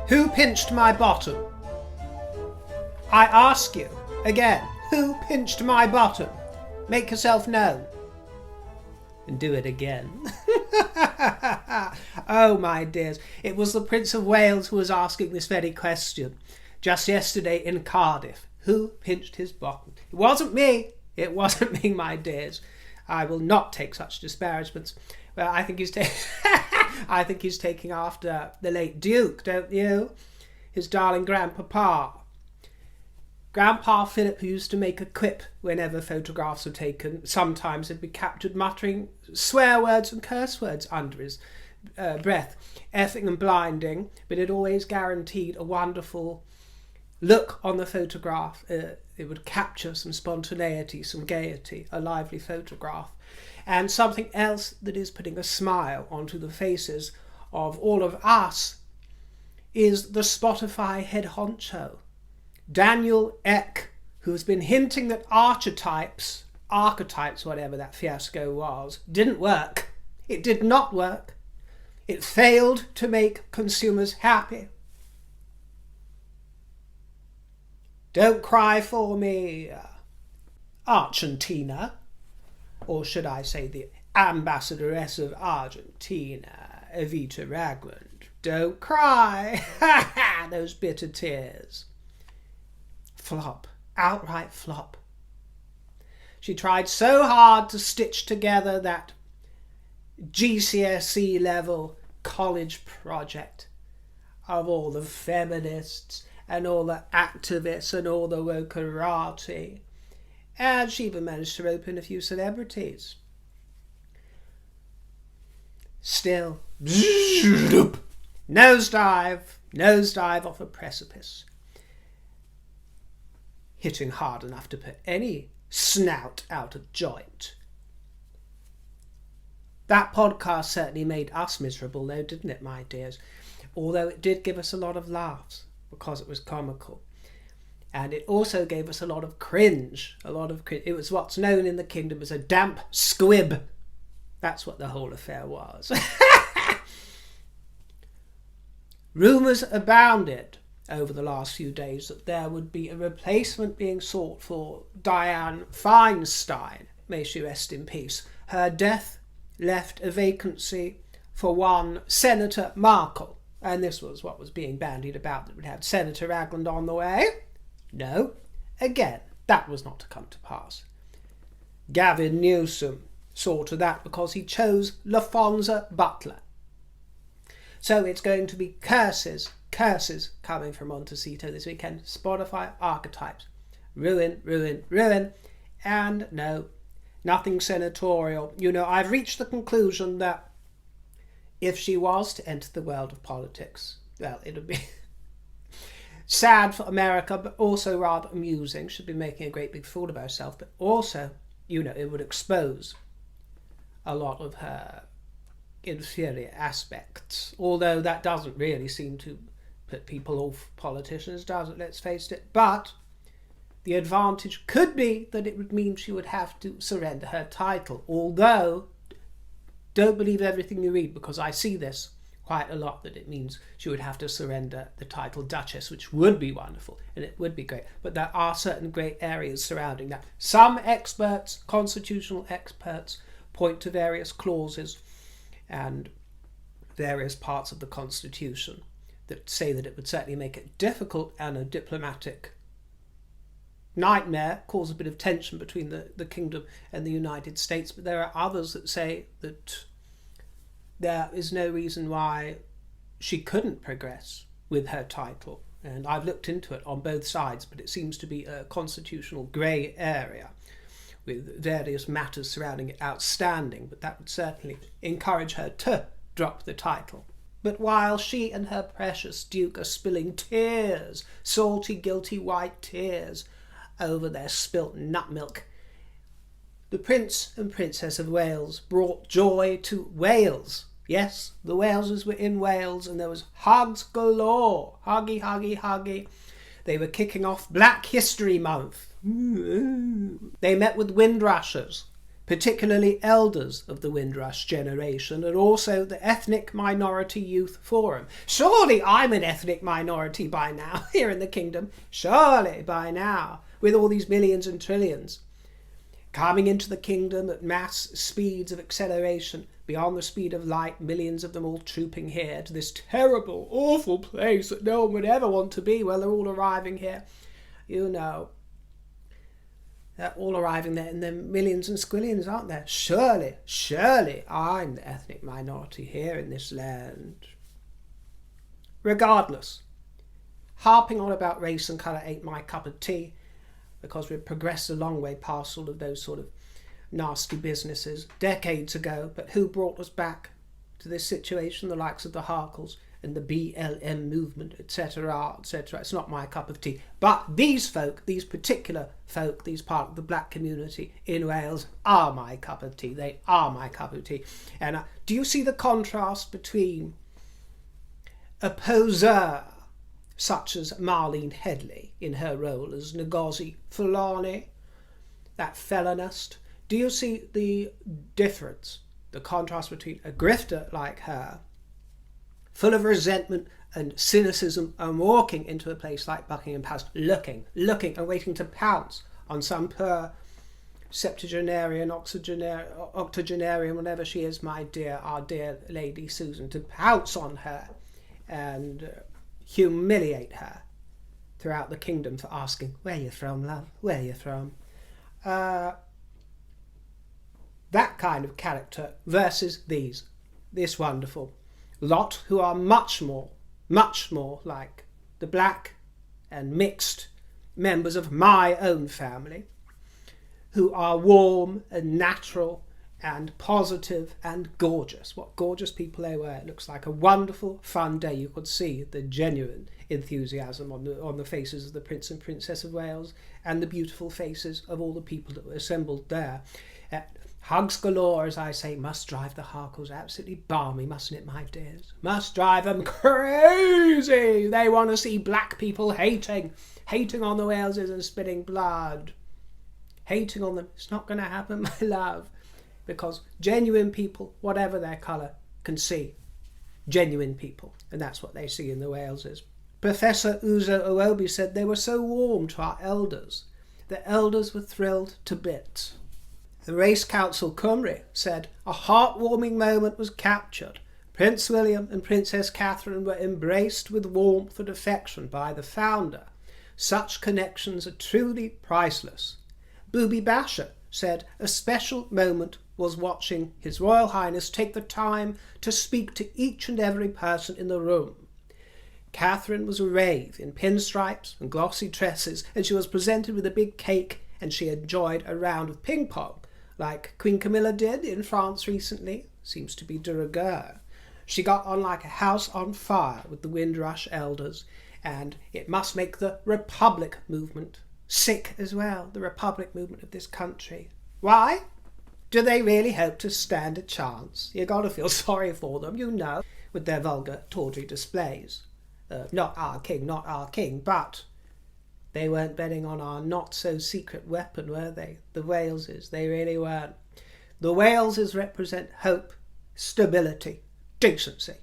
Who pinched my bottom? I ask you, again, who pinched my bottom? Make yourself known. And do it again. Oh, my dears, it was the Prince of Wales who was asking this very question just yesterday in Cardiff. Who pinched his bottom? It wasn't me. It wasn't me, my dears. I will not take such disparagements. Well, I think he's I think he's taking after the late Duke, don't you? His darling grandpapa. Grandpa Philip, who used to make a quip whenever photographs were taken, sometimes had been captured muttering swear words and curse words under his breath, effing and blinding, but it always guaranteed a wonderful look on the photograph. It would capture some spontaneity, some gaiety, a lively photograph. And something else that is putting a smile onto the faces of all of us is the Spotify head honcho, Daniel Ek, who has been hinting that Archetypes, whatever that fiasco was, didn't work. It did not work. It failed to make consumers happy. Don't cry for me, Argentina, or should I say the ambassadoress of Argentina, Evita Ragland. Don't cry. Those bitter tears. Flop. Outright flop. She tried so hard to stitch together that GCSE level college project of all the feminists and all the activists and all the wokerati. And she even managed to rope in a few celebrities. Still, nosedive off a precipice. Hitting hard enough to put any snout out of joint. That podcast certainly made us miserable though, didn't it, my dears? Although it did give us a lot of laughs because it was comical. And it also gave us a lot of cringe. It was what's known in the kingdom as a damp squib. That's what the whole affair was. Rumours abounded over the last few days that there would be a replacement being sought for Dianne Feinstein. May she rest in peace. Her death left a vacancy for one Senator Markle. And this was what was being bandied about, that would have Senator Ragland on the way. No, again, that was not to come to pass. Gavin Newsom saw to that because he chose LaFonza Butler. So it's going to be curses coming from Montecito this weekend. Spotify Archetypes. Ruin. And no, nothing senatorial. You know, I've reached the conclusion that if she was to enter the world of politics, well, it would be sad for America, but also rather amusing. She'd be making a great big fool of herself, but also, you know, it would expose a lot of her inferior aspects. Although that doesn't really seem to put people off politicians, does it? Let's face it. But the advantage could be that it would mean she would have to surrender her title. Although, don't believe everything you read, because I see this quite a lot, that it means she would have to surrender the title Duchess, which would be wonderful and it would be great. But there are certain grey areas surrounding that. Some experts, constitutional experts, point to various clauses and various parts of the Constitution that say that it would certainly make it difficult and a diplomatic nightmare, cause a bit of tension between the kingdom and the United States. But there are others that say that there is no reason why she couldn't progress with her title. And I've looked into it on both sides, but it seems to be a constitutional grey area with various matters surrounding it outstanding. But that would certainly encourage her to drop the title. But while she and her precious Duke are spilling tears, salty, guilty white tears, over their spilt nut milk, the Prince and Princess of Wales brought joy to Wales. Yes, the Walesers were in Wales and there was hugs galore. Huggy. They were kicking off Black History Month. They met with Windrushers, particularly elders of the Windrush generation, and also the Ethnic Minority Youth Forum. Surely I'm an ethnic minority by now here in the kingdom. Surely by now, with all these millions and trillions coming into the kingdom at mass speeds of acceleration, beyond the speed of light, millions of them all trooping here to this terrible, awful place that no one would ever want to be. Well, they're all arriving here. You know, they're all arriving there in their millions and squillions, aren't there? Surely I'm the ethnic minority here in this land. Regardless, harping on about race and colour ain't my cup of tea, because we've progressed a long way past all of those sort of nasty businesses decades ago. But who brought us back to this situation? The likes of the Harkles and the BLM movement, etc., etc. It's not my cup of tea. But these folk, these particular folk, these part of the black community in Wales are my cup of tea. They are my cup of tea. And do you see the contrast between a poseur such as Marlene Headley in her role as Ngozi Fulani, that felonist? Do you see the difference, the contrast between a grifter like her, full of resentment and cynicism, and walking into a place like Buckingham Palace, looking and waiting to pounce on some poor septuagenarian, octogenarian, whatever she is, our dear Lady Susan, to pounce on her and humiliate her throughout the kingdom for asking, "Where you from, love? Where you from?" That kind of character versus this wonderful lot who are much more like the black and mixed members of my own family, who are warm and natural and positive and gorgeous. What gorgeous people they were. It looks like a wonderful, fun day. You could see the genuine enthusiasm on the faces of the Prince and Princess of Wales, and the beautiful faces of all the people that were assembled there. Hugs galore, as I say. Must drive the Harkles absolutely balmy, mustn't it, my dears? Must drive them crazy. They want to see black people hating on the Waleses and spitting blood. Hating on them. It's not going to happen, my love. Because genuine people, whatever their colour, can see genuine people. And that's what they see in the Waleses. Professor Uzo Owobi said they were so warm to our elders. The elders were thrilled to bits. The Race Council Cymru said a heartwarming moment was captured. Prince William and Princess Catherine were embraced with warmth and affection by the founder. Such connections are truly priceless. Booby Basher said a special moment was watching His Royal Highness take the time to speak to each and every person in the room. Catherine was arrayed in pinstripes and glossy tresses, and she was presented with a big cake, and she enjoyed a round of ping pong, like Queen Camilla did in France recently. Seems to be de rigueur. She got on like a house on fire with the Windrush elders, and it must make the Republic movement sick as well, the Republic movement of this country. Why? Do they really hope to stand a chance? You got to feel sorry for them, you know, with their vulgar, tawdry displays. Not our king, but they weren't betting on our not-so-secret weapon, were they? The Waleses, they really weren't. The Waleses represent hope, stability, decency.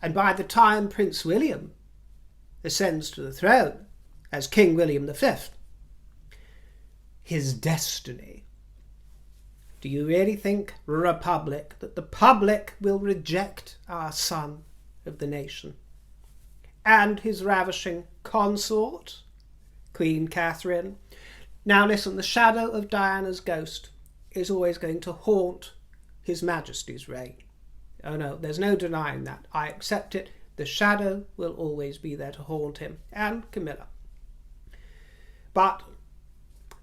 And by the time Prince William ascends to the throne as King William V, his destiny. Do you really think, Republic, that the public will reject our son of the nation? And his ravishing consort, Queen Catherine? Now listen, the shadow of Diana's ghost is always going to haunt His Majesty's reign. Oh no, there's no denying that. I accept it. The shadow will always be there to haunt him, and Camilla. But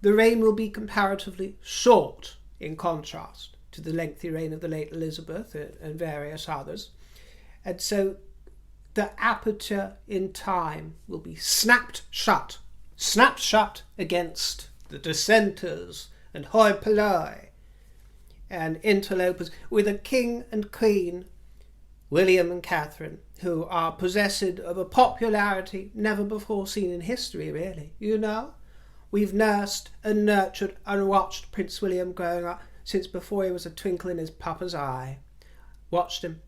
the reign will be comparatively short in contrast to the lengthy reign of the late Elizabeth and various others. And so the aperture in time will be snapped shut against the dissenters and hoi polloi and interlopers, with a king and queen, William and Catherine, who are possessed of a popularity never before seen in history, really, you know. We've nursed and nurtured and watched Prince William growing up since before he was a twinkle in his papa's eye. Watched him.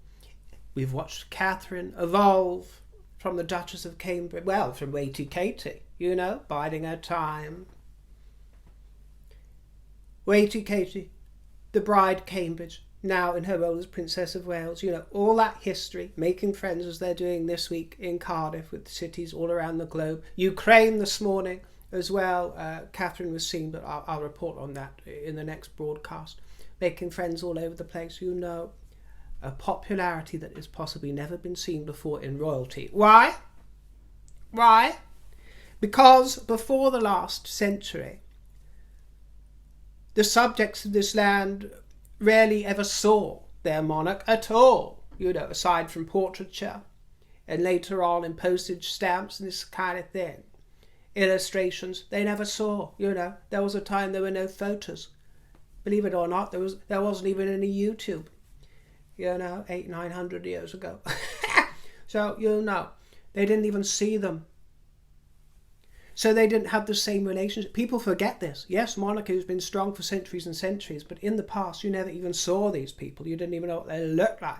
We've watched Catherine evolve from the Duchess of Cambridge, well, from Waity Katie, you know, biding her time. Waity Katie, the bride Cambridge, now in her role as Princess of Wales, you know, all that history, making friends as they're doing this week in Cardiff with cities all around the globe. Ukraine this morning as well. Catherine was seen, but I'll report on that in the next broadcast. Making friends all over the place, you know. A popularity that has possibly never been seen before in royalty. Why? Why? Because before the last century, the subjects of this land rarely ever saw their monarch at all, you know, aside from portraiture and later on in postage stamps and this kind of thing. Illustrations, they never saw, you know. There was a time there were no photos. Believe it or not, there wasn't even any YouTube, you know, 800-900 years ago. So, you know, they didn't even see them. So they didn't have the same relationship. People forget this. Yes, monarchy has been strong for centuries and centuries, but in the past you never even saw these people. You didn't even know what they looked like.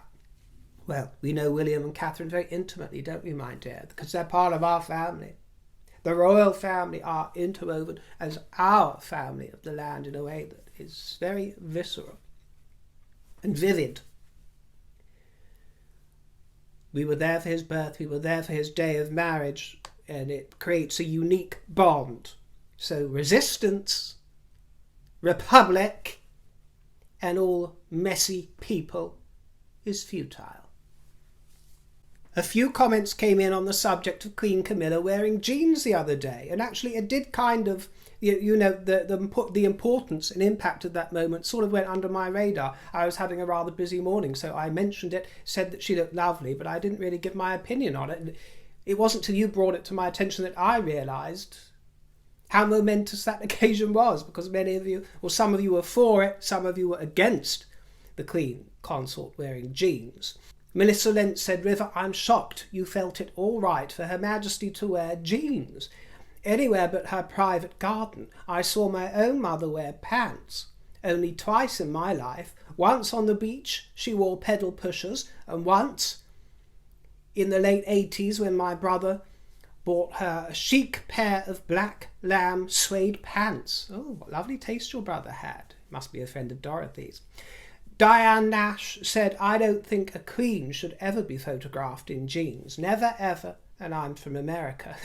Well, we know William and Catherine very intimately, don't we, my dear? Because they're part of our family. The royal family are interwoven as our family of the land in a way that is very visceral and vivid. We were there for his birth, we were there for his day of marriage, and it creates a unique bond. So resistance, republic, and all messy people is futile. A few comments came in on the subject of Queen Camilla wearing jeans the other day, and actually it did kind of, you know, the importance and impact of that moment sort of went under my radar. I was having a rather busy morning, so I mentioned it, said that she looked lovely, but I didn't really give my opinion on it. And it wasn't till you brought it to my attention that I realised how momentous that occasion was, because many of you, or some of you were for it, some of you were against the Queen Consort wearing jeans. Melissa Lentz said, River, I'm shocked you felt it all right for Her Majesty to wear jeans. Anywhere but her private garden. I saw my own mother wear pants. Only twice in my life. Once on the beach, she wore pedal pushers, and once in the late 80s when my brother bought her a chic pair of black lamb suede pants. Oh, what lovely taste your brother had. Must be a friend of Dorothy's. Diane Nash said, I don't think a queen should ever be photographed in jeans. Never, ever. And I'm from America.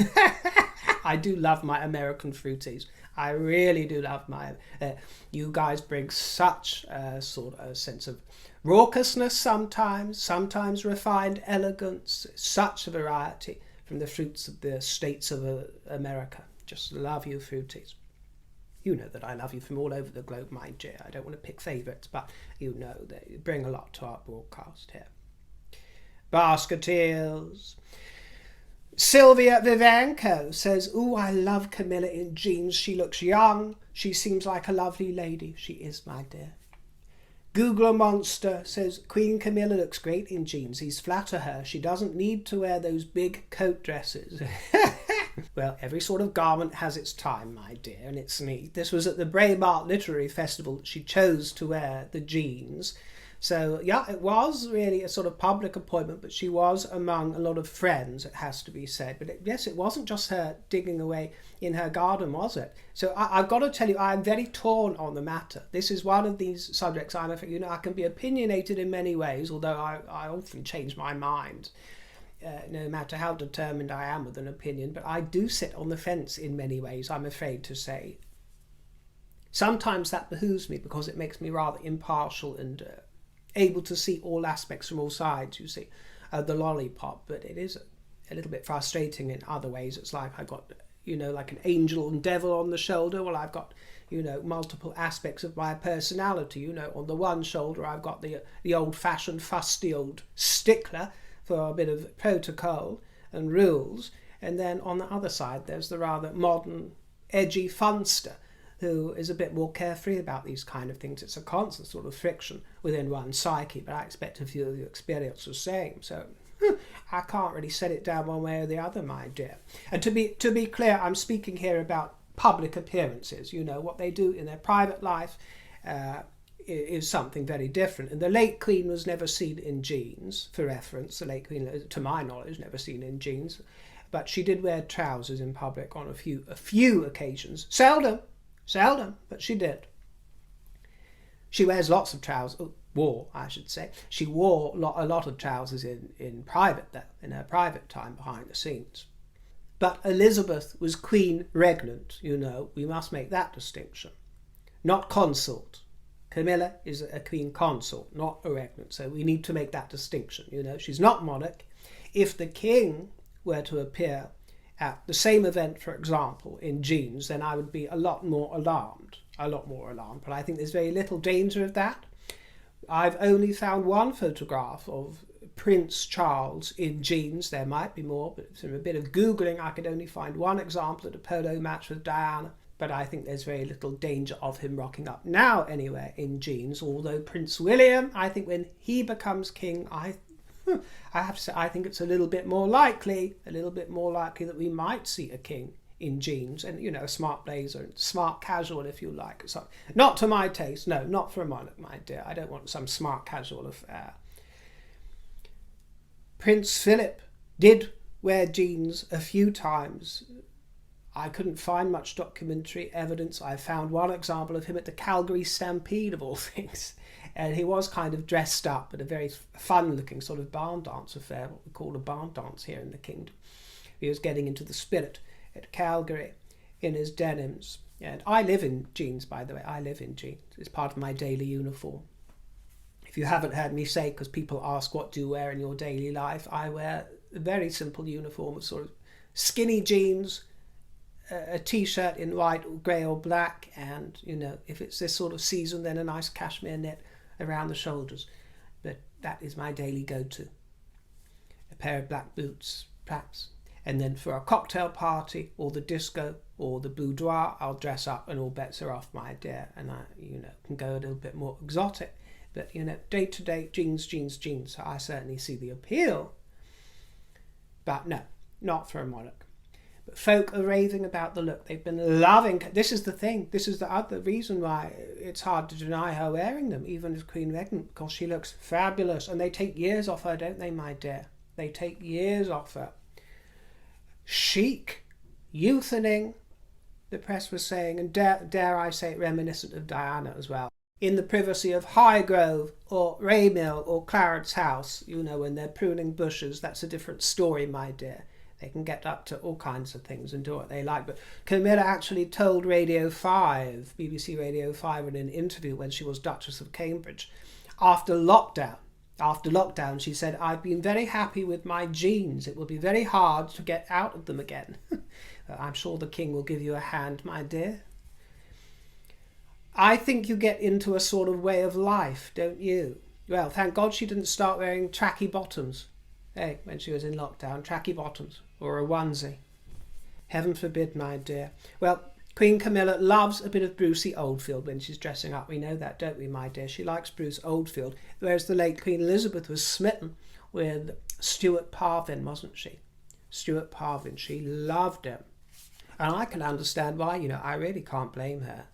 I do love my American fruities. I really do love my... you guys bring such a sort of sense of raucousness sometimes refined elegance, such a variety from the fruits of the states of America. Just love you, fruities. You know that I love you from all over the globe, my dear. I don't want to pick favourites, but you know that you bring a lot to our broadcast here. Basketeers. Sylvia Vivanco says, ooh, I love Camilla in jeans. She looks young. She seems like a lovely lady. She is, my dear. Google Monster says, Queen Camilla looks great in jeans. These flatter her. She doesn't need to wear those big coat dresses. Well, every sort of garment has its time, my dear, and it's neat. This was at the Braemart Literary Festival that she chose to wear the jeans. So, yeah, it was really a sort of public appointment, but she was among a lot of friends, it has to be said. But yes, it wasn't just her digging away in her garden, was it? So I've got to tell you, I'm very torn on the matter. This is one of these subjects I'm afraid, you know, I can be opinionated in many ways, although I often change my mind. No matter how determined I am with an opinion, but I do sit on the fence in many ways, I'm afraid to say. Sometimes that behooves me because it makes me rather impartial and able to see all aspects from all sides, you see, the lollipop, but it is a little bit frustrating in other ways. It's like I got, you know, like an angel and devil on the shoulder. Well, I've got, you know, multiple aspects of my personality. You know, on the one shoulder I've got the old-fashioned, fusty old stickler for a bit of protocol and rules, and then on the other side there's the rather modern, edgy funster who is a bit more carefree about these kind of things. It's a constant sort of friction within one's psyche, but I expect a few of you experience the same, so I can't really set it down one way or the other, my dear. And to be clear, I'm speaking here about public appearances. You know, what they do in their private life is something very different. And the late Queen was never seen in jeans, for reference. The late Queen, to my knowledge, never seen in jeans. But she did wear trousers in public on a few occasions. Seldom, but she did. She wears lots of trousers, wore, I should say. She wore a lot of trousers in private, though, in her private time behind the scenes. But Elizabeth was Queen Regnant, you know, we must make that distinction. Not consort. Camilla is a Queen Consort, not a Regnant, so we need to make that distinction, you know. She's not monarch. If the King were to appear at the same event, for example, in jeans, then I would be a lot more alarmed, but I think there's very little danger of that. I've only found one photograph of Prince Charles in jeans. There might be more, but from a bit of Googling, I could only find one example at a polo match with Diana. But I think there's very little danger of him rocking up now anywhere in jeans. Although Prince William, I think when he becomes king, I have to say, I think it's a little bit more likely that we might see a king in jeans and, you know, a smart blazer, smart casual if you like. So, not to my taste, no, not for a monarch, my dear. I don't want some smart casual affair. Prince Philip did wear jeans a few times. I couldn't find much documentary evidence. I found one example of him at the Calgary Stampede, of all things. And he was kind of dressed up at a very fun-looking sort of barn dance affair, what we call a barn dance here in the kingdom. He was getting into the spirit at Calgary in his denims. And I live in jeans, by the way. I live in jeans. It's part of my daily uniform. If you haven't heard me say, because people ask what do you wear in your daily life, I wear a very simple uniform of sort of skinny jeans, a t-shirt in white, grey or black, and, you know, if it's this sort of season, then a nice cashmere knit around the shoulders. But that is my daily go-to. A pair of black boots, perhaps. And then for a cocktail party or the disco or the boudoir, I'll dress up and all bets are off, my dear. And I, you know, can go a little bit more exotic. But, you know, day-to-day, jeans. So I certainly see the appeal. But no, not for a monarch. But folk are raving about the look. They've been loving. This is the thing. This is the other reason why it's hard to deny her wearing them, even as Queen Regnant, because she looks fabulous. And they take years off her, don't they, my dear? They take years off her. Chic, youthening, the press was saying, and dare I say it, reminiscent of Diana as well. In the privacy of Highgrove or Raymill or Claret's house, you know, when they're pruning bushes, that's a different story, my dear. They can get up to all kinds of things and do what they like. But Camilla actually told Radio 5, BBC Radio 5, in an interview when she was Duchess of Cambridge, after lockdown, she said, I've been very happy with my jeans. It will be very hard to get out of them again. I'm sure the king will give you a hand, my dear. I think you get into a sort of way of life, don't you? Well, thank God she didn't start wearing tracky bottoms. Hey, when she was in lockdown, tracky bottoms or a onesie. Heaven forbid, my dear. Well, Queen Camilla loves a bit of Brucey Oldfield when she's dressing up. We know that, don't we, my dear? She likes Bruce Oldfield, whereas the late Queen Elizabeth was smitten with Stewart Parvin, wasn't she? Stewart Parvin, she loved him. And I can understand why, you know, I really can't blame her.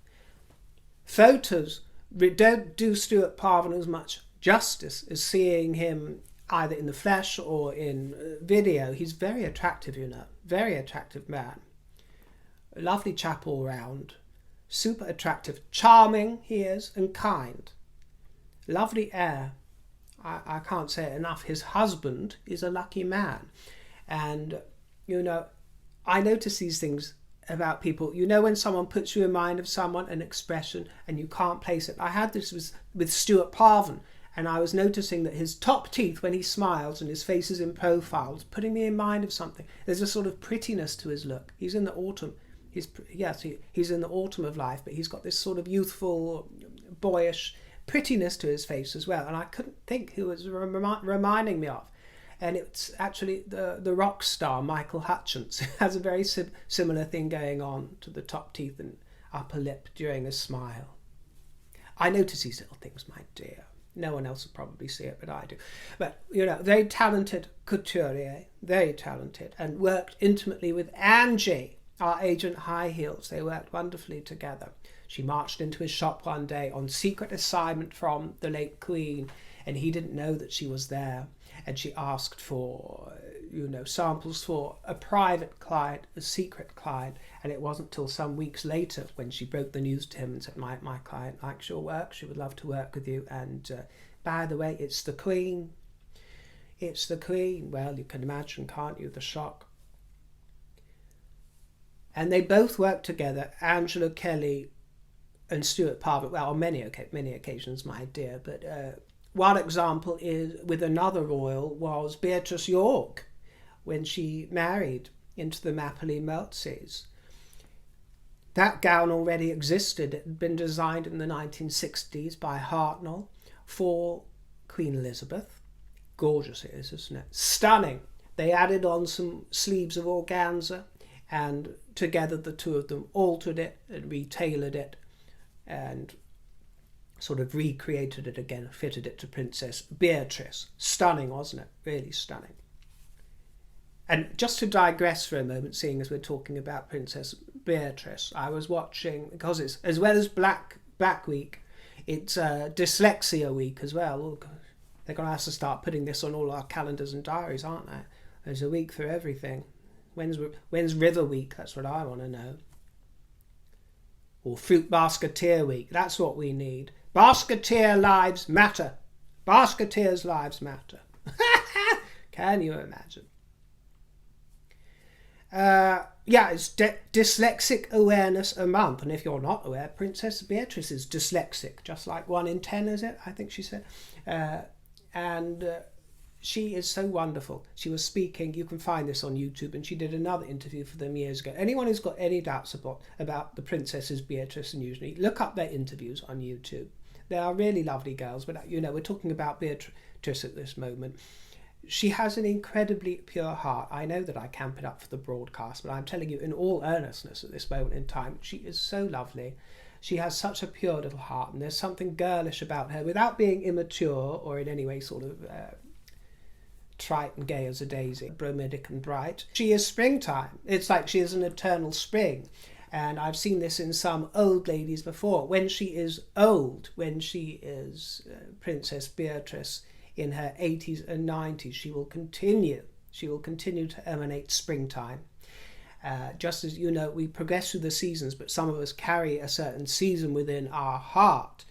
Photos don't do Stewart Parvin as much justice as seeing him either in the flesh or in video. He's very attractive, you know, very attractive man. A lovely chap all round, super attractive, charming he is, and kind. Lovely air. I can't say it enough. His husband is a lucky man. And, you know, I notice these things about people. You know, when someone puts you in mind of someone, an expression, and you can't place it. I had this with Stewart Parvin, and I was noticing that his top teeth, when he smiles and his face is in profile, is putting me in mind of something. There's a sort of prettiness to his look. He's in the autumn. He's in the autumn of life, but he's got this sort of youthful, boyish prettiness to his face as well. And I couldn't think who was reminding me of. And it's actually the rock star Michael Hutchence has a very similar thing going on to the top teeth and upper lip during a smile. I notice these little things, my dear. No one else will probably see it, but I do. But, you know, very talented couturier, very talented, and worked intimately with Angie. our agent High Heels. They worked wonderfully together. She marched into his shop one day on secret assignment from the late Queen, and he didn't know that she was there. And she asked for, samples for a private client, a secret client. And it wasn't till some weeks later when she broke the news to him and said, my client likes your work. She would love to work with you. And by the way, it's the Queen. It's the Queen. Well, you can imagine, can't you, the shock. And they both worked together, Angela Kelly and Stewart Parvin, well, on many occasions, my dear. But one example is with another royal was Beatrice York, when she married into the Mappily Meltzeys. That gown already existed. It had been designed in the 1960s by Hartnell for Queen Elizabeth. Gorgeous it is, isn't it? Stunning. They added on some sleeves of organza, and together the two of them altered it and retailored it and sort of recreated it again, fitted it to Princess Beatrice. Stunning, wasn't it? Really stunning. And just to digress for a moment, seeing as we're talking about Princess Beatrice, I was watching, because it's, as well as Black Week, it's Dyslexia Week as well. Oh, they're going to have to start putting this on all our calendars and diaries, aren't they? There's a week for everything. When's River Week? That's what I want to know. Or Fruit Basketeer Week. That's what we need. Basketeer lives matter. Basketeers' lives matter. Can you imagine? It's Dyslexic Awareness a Month. And if you're not aware, Princess Beatrice is dyslexic, just like 1 in 10, is it? I think she said. She is so wonderful. She was speaking, you can find this on YouTube, and she did another interview for them years ago. Anyone who's got any doubts about the princesses Beatrice and Eugenie, look up their interviews on YouTube. They are really lovely girls, but we're talking about Beatrice at this moment. She has an incredibly pure heart. I know that I camp it up for the broadcast, but I'm telling you in all earnestness at this moment in time, she is so lovely. She has such a pure little heart, and there's something girlish about her without being immature or in any way sort of trite and gay as a daisy, bromidic and bright. She is springtime. It's like she is an eternal spring. And I've seen this in some old ladies before. When she is old, when she is Princess Beatrice in her 80s and 90s, she will continue to emanate springtime. Just as, we progress through the seasons, but some of us carry a certain season within our heart.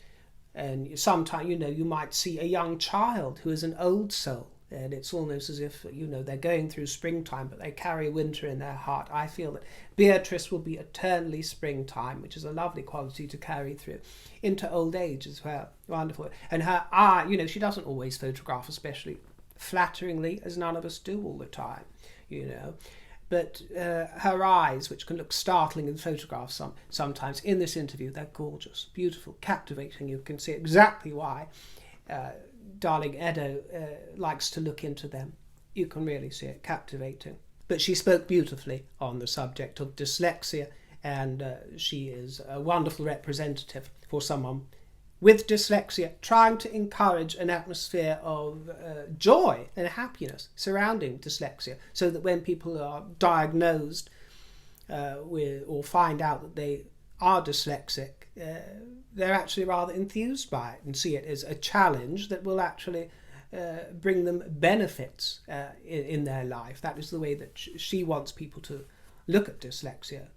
And sometimes, you might see a young child who is an old soul. And it's almost as if, they're going through springtime, but they carry winter in their heart. I feel that Beatrice will be eternally springtime, which is a lovely quality to carry through into old age as well. Wonderful. And her eye, she doesn't always photograph especially flatteringly, as none of us do all the time, But her eyes, which can look startling in photographs sometimes, in this interview, they're gorgeous, beautiful, captivating. You can see exactly why darling Edo likes to look into them. You can really see it, captivating. But she spoke beautifully on the subject of dyslexia, and she is a wonderful representative for someone with dyslexia, trying to encourage an atmosphere of joy and happiness surrounding dyslexia, so that when people are diagnosed with or find out that they are dyslexic, they're actually rather enthused by it and see it as a challenge that will actually bring them benefits in their life. That is the way that she wants people to look at dyslexia.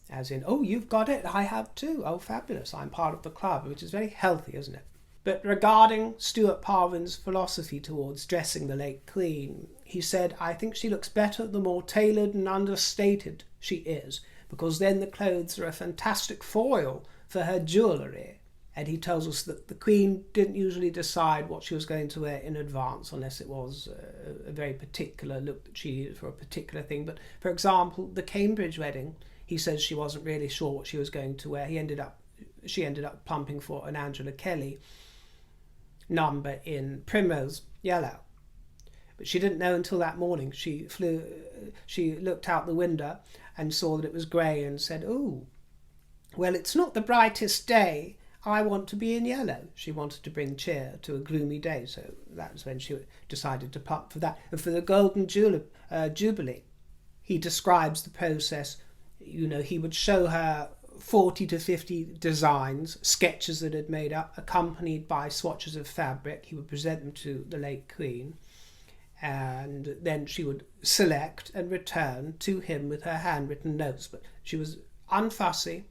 As in, oh, you've got it, I have too. Oh, fabulous, I'm part of the club, which is very healthy, isn't it? But regarding Stewart Parvin's philosophy towards dressing the late Queen, he said, I think she looks better the more tailored and understated she is, because then the clothes are a fantastic foil for her jewellery. And he tells us that the Queen didn't usually decide what she was going to wear in advance, unless it was a very particular look that she needed for a particular thing. But, for example, the Cambridge wedding, he says she wasn't really sure what she was going to wear. She ended up plumping for an Angela Kelly number in primrose yellow. But she didn't know until that morning. She looked out the window and saw that it was grey and said, "Oh, well, it's not the brightest day. I want to be in yellow." She wanted to bring cheer to a gloomy day, so that was when she decided to plump for that. And for the Golden Jubilee, he describes the process You know, he would show her 40 to 50 designs, sketches that had made up, accompanied by swatches of fabric. He would present them to the late Queen, and then she would select and return to him with her handwritten notes. But she was unfussy.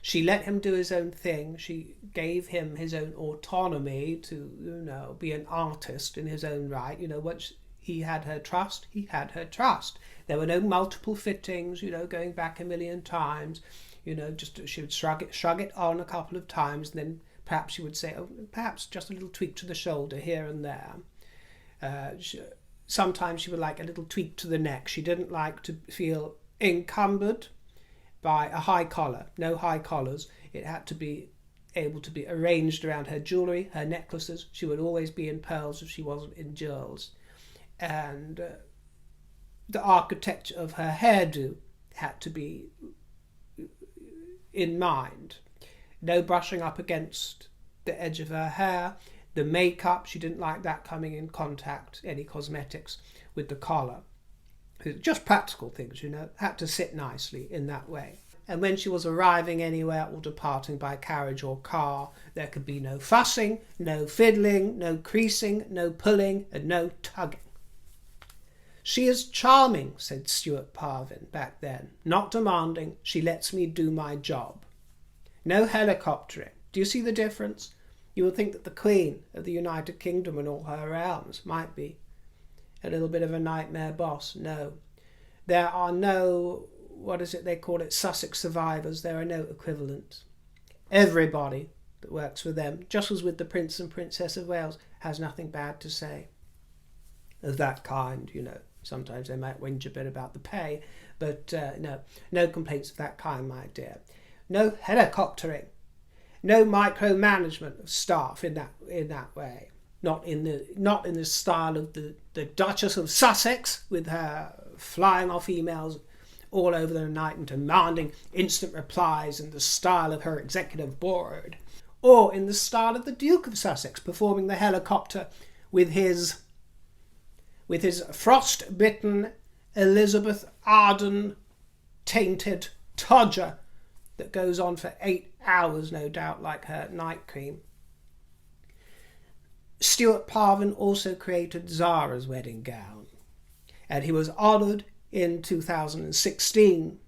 She let him do his own thing. She gave him his own autonomy to, you know, be an artist in his own right. You know, once he had her trust, he had her trust. There were no multiple fittings, you know, going back a million times. You know, just she would shrug it on a couple of times, and then perhaps she would say, oh, perhaps just a little tweak to the shoulder here and there. Sometimes she would like a little tweak to the neck. She didn't like to feel encumbered by a high collar. No high collars. It had to be able to be arranged around her jewellery, her necklaces. She would always be in pearls if she wasn't in jewels. And the architecture of her hairdo had to be in mind. No brushing up against the edge of her hair. The makeup, she didn't like that coming in contact, any cosmetics, with the collar. Just practical things, you know, had to sit nicely in that way. And when she was arriving anywhere or departing by carriage or car, there could be no fussing, no fiddling, no creasing, no pulling, and no tugging. She is charming, said Stewart Parvin back then. Not demanding, she lets me do my job. No helicoptering. Do you see the difference? You would think that the Queen of the United Kingdom and all her realms might be a little bit of a nightmare boss. No. There are no, what is it they call it, Sussex survivors. There are no equivalents. Everybody that works for them, just as with the Prince and Princess of Wales, has nothing bad to say of that kind, you know. Sometimes they might whinge a bit about the pay, but no complaints of that kind, my dear. No helicoptering. No micromanagement of staff in that way. Not in the style of the Duchess of Sussex, with her flying off emails all over the night and demanding instant replies in the style of her executive board, or in the style of the Duke of Sussex performing the helicopter with his frost-bitten Elizabeth Arden tainted todger that goes on for 8 hours, no doubt, like her night cream. Stewart Parvin also created Zara's wedding gown, and he was honoured in 2016,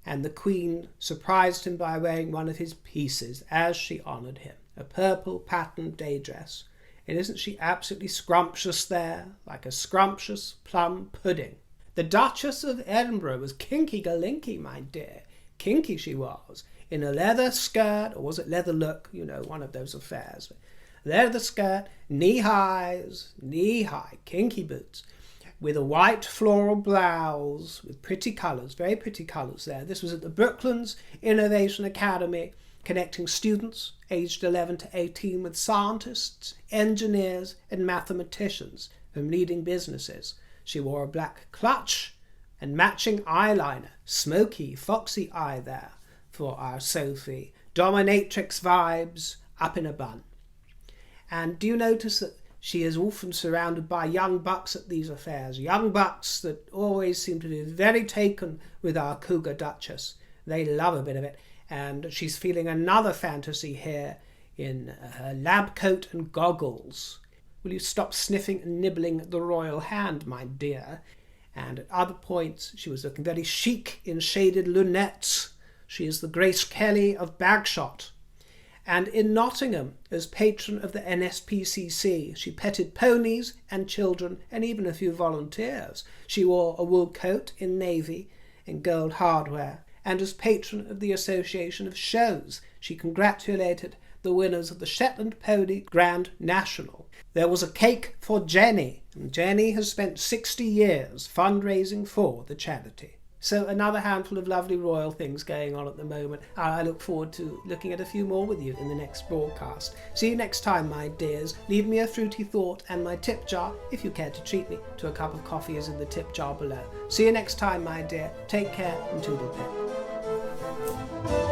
and the Queen surprised him by wearing one of his pieces as she honoured him, a purple patterned day dress. And isn't she absolutely scrumptious there, like a scrumptious plum pudding? The Duchess of Edinburgh was kinky galinky, my dear. Kinky she was, in a leather skirt, or was it leather look? You know, one of those affairs. Leather skirt, knee-high, kinky boots, with a white floral blouse, with pretty colours, very pretty colours there. This was at the Brooklands Innovation Academy, connecting students aged 11 to 18 with scientists, engineers and mathematicians from leading businesses. She wore a black clutch and matching eyeliner, smoky, foxy eye there for our Sophie. Dominatrix vibes up in a bun. And do you notice that she is often surrounded by young bucks at these affairs, young bucks that always seem to be very taken with our cougar Duchess. They love a bit of it. And she's feeling another fantasy here in her lab coat and goggles. Will you stop sniffing and nibbling the royal hand, my dear? And at other points, she was looking very chic in shaded lunettes. She is the Grace Kelly of Bagshot. And in Nottingham, as patron of the NSPCC, she petted ponies and children and even a few volunteers. She wore a wool coat in navy and gold hardware. And as patron of the Association of Shows, she congratulated the winners of the Shetland Pony Grand National. There was a cake for Jenny, and Jenny has spent 60 years fundraising for the charity. So another handful of lovely royal things going on at the moment. I look forward to looking at a few more with you in the next broadcast. See you next time, my dears. Leave me a fruity thought, and my tip jar, if you care to treat me to a cup of coffee, is in the tip jar below. See you next time, my dear. Take care and toodle pip.